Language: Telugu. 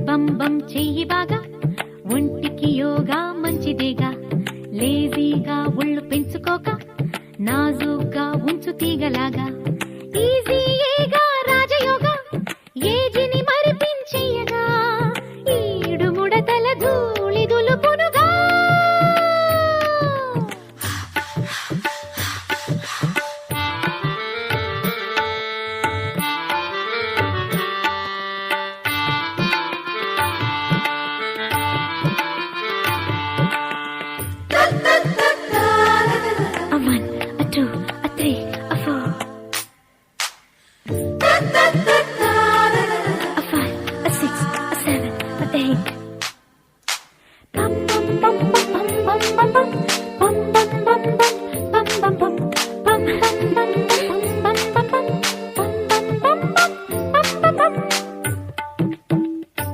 బం బం చెయ్యి బాగా, ఒంటికి యోగా మంచిదేగా. లేజీగా ఒళ్ళు పెంచుకోక, నాజూగా ఉంచు తీగలాగా. ఈజీగా రాజయోగా, ఏజిని మరిపించేయగా. ఈడు ముడతల ధూళి దులుపునుగా. A 1, a 2, a 3, a 4, a 5, a 6, a 7, a 8.